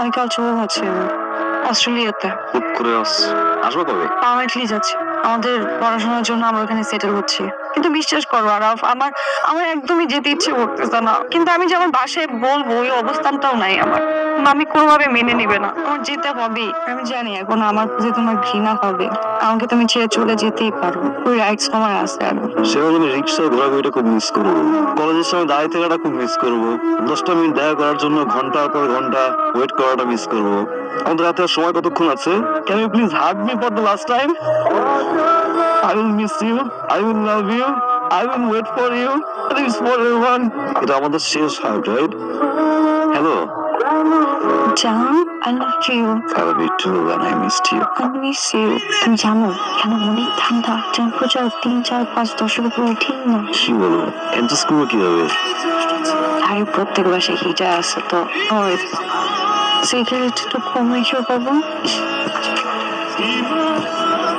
আগামীকাল চলে যাচ্ছে অস্ট্রেলিয়াতে। হুট করে আসবে কবে? পার্মানেন্টলি যাচ্ছি। আমাদের পড়াশোনার জন্য আমরা ওখানে সেটেল হচ্ছি। কিন্তু বিশ্বাস করো আরাফ, আমার আমার একদমই যেতে ইচ্ছে করতেছে না। কিন্তু আমি যে আমার বাসায় বলবো ওই অবস্থানটাও নাই আমার। মামি কোনোভাবে মেনে নিবে না। আমার যেতে হবে। আমি জানি এখন আমার প্রতি তোমার ঘৃণা হবে। আমাকে তুমি ছেড়ে চলে যেতেই পারো। ওই রাইটস তোমার আছে। সেভাবে আমি রিক্সায় ঘোরাঘুরিটা খুব মিস করবো। কলেজের সময় দাঁড়িয়ে থাকাটা খুব মিস করবো। 10টা মিনিট দেখা করার জন্য ঘন্টার পর ঘন্টা ওয়েট করাটা মিস করবো। আমাদের হাতে আর সময় কতক্ষণ আছে? Can you please hug me for the last time? I will miss you. I will love you. I will wait for you. Please for everyone. এটা আমাদের শেষ হার্ট, রাইট? হ্যালো। জান, I love you. I love you too and I missed you. I miss you. তুমি জানো কেন অনেক ঠান্ডা, temperature 3, 4, 5, 10-এর উপর উঠেই না। কি বলো? অ্যাডজাস্ট করবো কিভাবে? আর প্রত্যেক বাসায় হিটার আছে তো সিগারেট একটু কম রেখেও পাবো।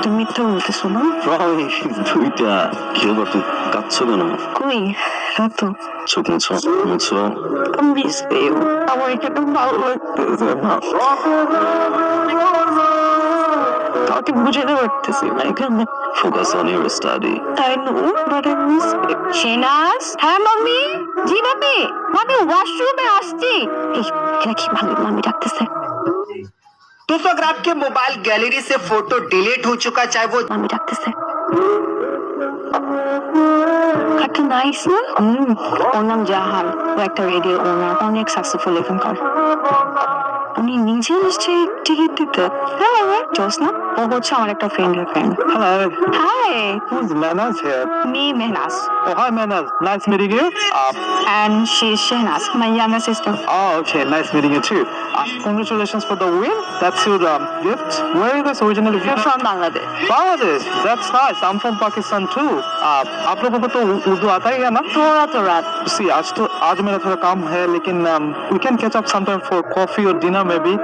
তুমি মিথ্যা বলতেছো না? প্রমিস দুইটা। কি ব্যাপার, তুই কাঁদছো কেন? কই তো চোখ মুছো মুছো। Miss you. আমার এখানে ভালো লাগতেছে না। কাউকে বুঝাতে পারতেছি না এখানে। Focus on your study. I know, but I miss you. Shehnaz? হ্যাঁ মাম্মি? জি মাম্মি? মাম্মি ওয়াশরুমে আসছি। এই এটা কি মাম্মি ডাকতেছে? दोस्तों अगर आपके मोबाइल गैलरी से फोटो डिलीट हो चुका है, चाहे वो মাম্মি ডাকতেছে। একটা নাইস না? ওর নাম জাহান। ও একটা রেডিও ওনার, অনেক সাকসেসফুল এখানকার। উনি নিজে আসছে টিকিট দিতে। হ্যাঁ জোসনা, ও হচ্ছে আমার একটা ফ্রেন্ডের friend. Hello. Hi, Who's Manas here? Me Mehnaz. Oh, hi Manas. Nice meeting you. And she's Shehnaz, my younger sister. Oh, okay. Nice meeting you too. Congratulations for the win. That's your gift. Where are you guys originally You're from? from Bangladesh. Bangladesh. That's nice. I'm from Pakistan too. आप लोगों को तो उर्दू आता ही है ना? थोड़ा थोड़ा। See, आज मेरा थोड़ा काम है, लेकिन we can catch up sometime for coffee or dinner maybe.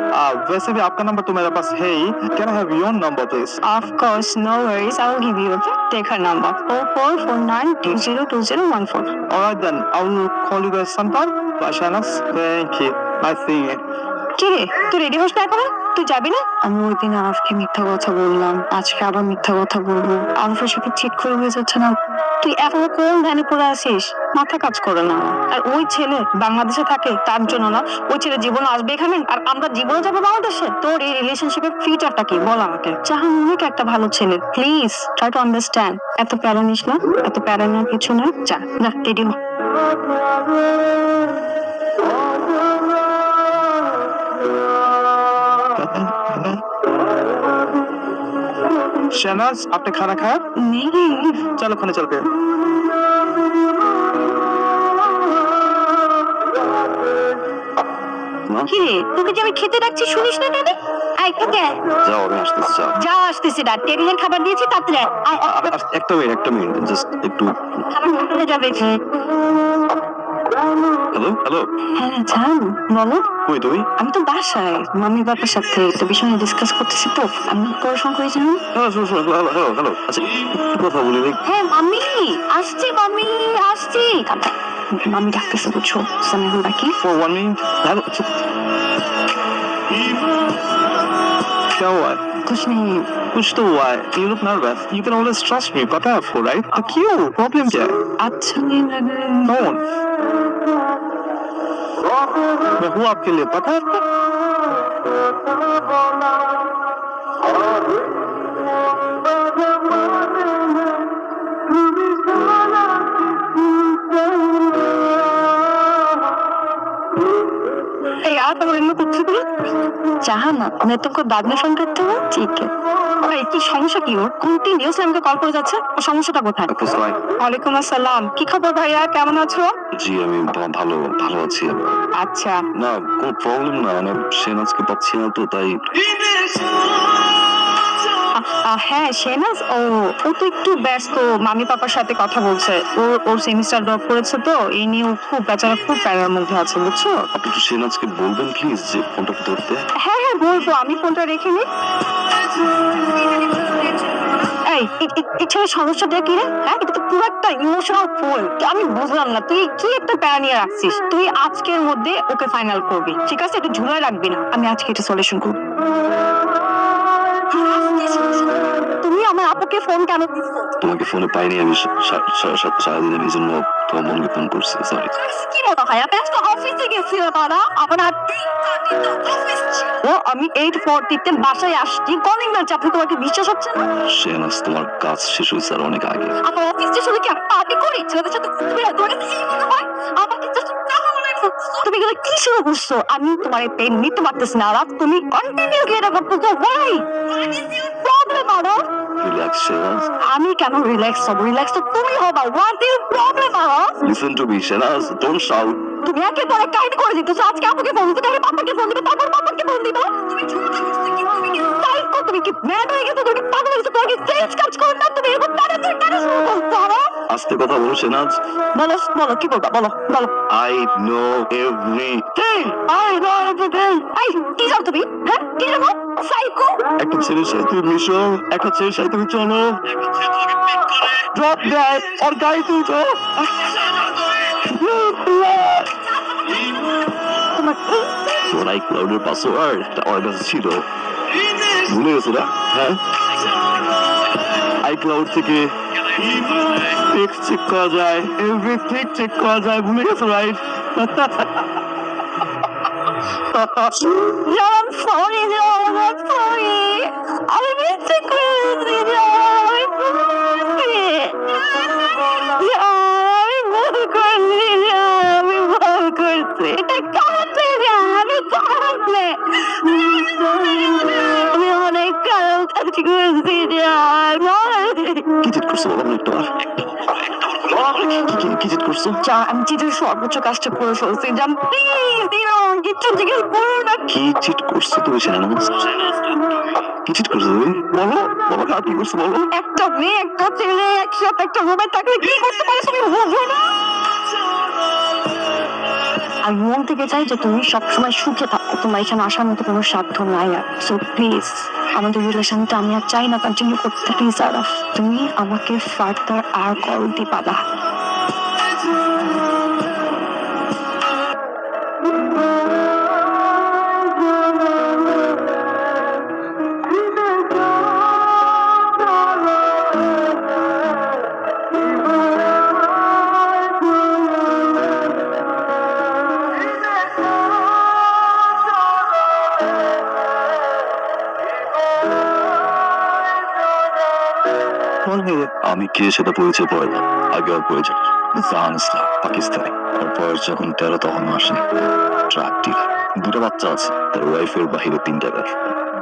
वैसे भी आपका नंबर तो मेरे पास है ही. Can I have your number please? Of course, no worries. I will give you. Take her number. 0449202014. Alright then, I will call you guys sometime. Bye, Shanas. Thank you. Nice seeing you. কি রে, তুই ready হোস না এখনো? তুই যাবি না? আমি ওই দিন আরফকে মিথ্যা কথা বললাম, আজকে আবার মিথ্যা কথা বলবো। আরফের সাথে ঠিক করে হয়ে যাচ্ছে না। তুই এখনো কোন ধ্যানে পড়ে আছিস? মাথা কাজ করে না। আর ওই ছেলে বাংলাদেশে থাকে তার জন্য না, ওই ছেলে জীবনে আসবে এখানে আর আমরা জীবনে যাবো বাংলাদেশে। তোর এই রিলেশনশিপের ফিউচারটা কি বল আমাকে। জাহান অনেক একটা ভালো ছেলে, প্লিজ ট্রাই টু আন্ডারস্ট্যান্ড। এত প্যারা নিস না, এত প্যারা নেওয়ার কিছু না। যা যা রেডি হ। शहनाज, आपने खाना खाया? नहीं। चलो खाने चलते हैं। কি রে, তোকে যে আমি খেতে ডাকছি শুনিস না কেন? আয় খেতে আয়। যাও, আমি আসতেছি। যাও যা আসতেছি না, টেবিলের খাবার দিয়েছি তাড়াতাড়ি আয়। একটা মিনিট জাস্ট একটু। খাবার হোটেলে যাবে। Hello hello. হ্যাঁ জান, বলো। কই তুমি? আমি তো বাসায় মাম্মি বাবার সাথে একটা বিষয় নিয়ে ডিসকাস করতেছি তো। আমি পড়াশোনা করি জানেন। হ্যালো আচ্ছা, একটু কথা বলি রে। হ্যাঁ মাম্মি আসছি, মাম্মি আসছি। মাম্মি ডাকতেছে বুঝছো, আমি এখন ডাকি। For 1 minute. हेलो क्या हुआ है? कुछ नहीं। कुछ तो हुआ है. You look nervous. You can always trust me. पता है आपको, right? तो क्यों? Problem क्या है? अच्छा नहीं लग रहा। कौन? मैं हूँ आपके लिए, पता है आपको? यार अगर इनमें कुछ भी चाहा ना मैं तुमको बाद में फोन करती हूँ, ठीक है? কি সমস্যা কি ওর? কন্টিনিউয়াসলি আমাকে কল করে যাচ্ছে। ওর সমস্যাটা কোথায়? ওয়ালাইকুম আসসালাম। কি খবর ভাইয়া, কেমন আছো? জি আমি ভালো আছি। আচ্ছা না কোনো প্রবলেম না, মানে শেনাজকে পাচ্ছি না তো তাই। হ্যাঁ শেনাজ, ও তো একটু ব্যস্ত, মামি পাপার সাথে কথা বলছে। ওর সেমিস্টার ড্রপ করেছে তো এই নিয়ে ও খুব বেচারা খুব প্যারার মধ্যে আছে বুঝছো। আপনি একটু শেনাজকে বলবেন প্লিজ যে ফোনটা ধরতে। হ্যাঁ বলবো, আমি ফোনটা রেখে নিই। এই এই ছেলের সমস্যাটা কি রে? হ্যাঁ, এটা তো পুরো একটা ইমোশনাল ফুল। আমি বুঝলাম না তুই কি একটা প্যারা নিয়ে রাখছিস। তুই আজকের মধ্যে ওকে ফাইনাল করবি, ঠিক আছে? এটা ঝুলায় রাখবি না। আমি আজকে এটা সলিউশন করব। তুমি আমার আপুকে ফোন কেন দিচ্ছ? তোমাকে ফোনে পাইনি আমি সারাদিনের এই জন্য তোমার বোনকে ফোন করছি, সরি। কি মনে হয় আমি আজকে অফিসে গেছিল তারা আমার আমি 8:40-তে বাসায় আসছি। কলিং বেল চাপলে তোমাকে বিশ্বাস হচ্ছে না? শেহনাজ, তোমার কাজ শেষ হয়েছে আর অনেক আগে। আমার অফিস স্টেশনে কি পার্টি করি ছেলেদের সাথে ঘুরতে বের হয়? তোমার কাছে এই মনে হয় আমাকে জাস্ট তুমি এগুলো কি শুরু করছো? আমি তোমার এই পেন নিতে পারতেছি না। রাত তুমি কন্টিনিউসলি এটা করতেছো। ভাই প্রবলেম আরো। রিল্যাক্স শেহনাজ, আমি কেন রিল্যাক্স হব? রিল্যাক্স তো তুমি হবা। হোয়াট ইজ প্রবলেম আরো? Listen to me Shehnaz, don't shout. তুমি একের পর এক কাইন্ড করে দিতেছো। আজকে আপুকে ফোন দিতে, তাহলে পাপাকে ফোন দিবে, তারপর পাপাকে ফোন দিবে। তুমি ঝুমকা করতে কি? তুমি কি সাইকো? তুমি কি ম্যাড হয়ে গেছো? তুমি কি পাগল হয়ে গেছো? তোমার কি সেন্স কাজ করে না? তুমি এরকম কেন শুরু করছো আরো? আস্তে কথা বলো শেহনাজ। বলো বলো, কি বলবা? বলো বলো। I know everything. I know everything. এই কি জানো তুমি? হ্যাঁ, কি জানো? সাইকো। একটা ছেলের সাথে তুমি মিশো, একটা ছেলের সাথে তুমি চলো, ড্রপ দেয় আর গাড়ি তুলছো। তোমার iCloud-এর পাসওয়ার্ড আমার কাছে ছিল, ভুলে গেছো না? হ্যাঁ, iCloud থেকে টেক্সট চেক করা যায়, এভরিথিং চেক করা যায়, ভুলে গেছো right? I'm sorry, John. I'm sorry. আমি মিথ্যে করেছি, John. আমি ভুল করছি, John. আমি ভুল করছি। এটা কাঁদলে, John. আমি কাঁদলে। আমি অনেক কাজ করেছি, John. কি চিট করছো বলো না একবার? কি চিট করছো? John, আমি চিটের সর্বোচ্চ কাজটা করে ফেলছি। John, please, কিছু জিজ্ঞেস করো না। কি চিট করছো তুমি শেহনাজ? কি চিট করছো তুমি? বলো বলো, কার কি করছো বলো? একটা মেয়ে একটা ছেলে একসাথে একটা রুমে থাকলে কি করতে পারে তুমি বুঝো না? আমি মন থেকে চাই যে তুমি সবসময় সুখে থাকো। তোমার এখানে আসার মতো কোনো সাধ্য নাই আর। সো প্লিজ, আমাদের রিলেশনটা আমি আর চাই না কন্টিনিউ করতে। প্লিজ আরাফ, তুমি আমাকে ফার্দার আর কল দিবা না। আমি কে সেটা পরিচয় পড়ে না, আগে আর পরিচয় জাহান ইসলাম, পাকিস্তানি। আর বয়স যখন 13 তখন আসে ট্রাক ডিলার। 2টা বাচ্চা আছে, তার ওয়াইফের বাহিরে 3 টাকার।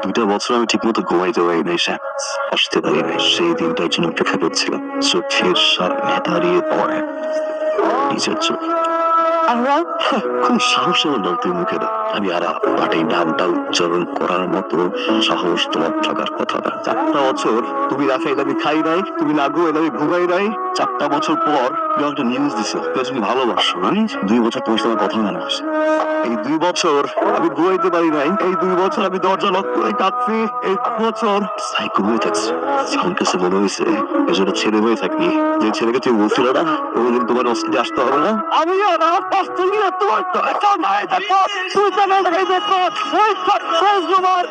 2টা বছর আমি ঠিক মতো ঘুমাইতে পারি নাই, আসতে পারি নাই। সেই দিনটার জন্য অপেক্ষা করছিলাম। চোখের সামনে দাঁড়িয়ে পড়ে নিজের চোখ। খুব সাহস আমার নাম তুই মুখে দাও। আমি আর বাট এই নামটা উচ্চারণ করার মতো সাহস তোমার থাকার কথা না। 4টা বছর তুমি না খাই আমি খাই নাই, তুমি না ঘুমাই আমি ঘুমাই নাই। 4টা বছর পর তুমি একটা নিউজ দিছো তুমি ভালোবাসো। আমি 2 বছর তোমার সঙ্গে কথা না আসে। এই 2 বছর আমি ঘুমাইতে পারি নাই। এই 2 বছর আমি দরজা লক করে কাঁদছি। এই 2 বছর সাইকো হয়ে থাকছি। আমার কাছে মনে হয়েছে এজন্য ছেলে হয়ে থাকি। যে ছেলেকে তুমি বলছিল না ওদিন তোমার অস্ট্রেলিয়া আসতে হবে না, আমি আর অস্ট্রেলিয়া তোমার তো একটা নাই দেখো তুই জানাই দেখো ওই সাকসেস তোমার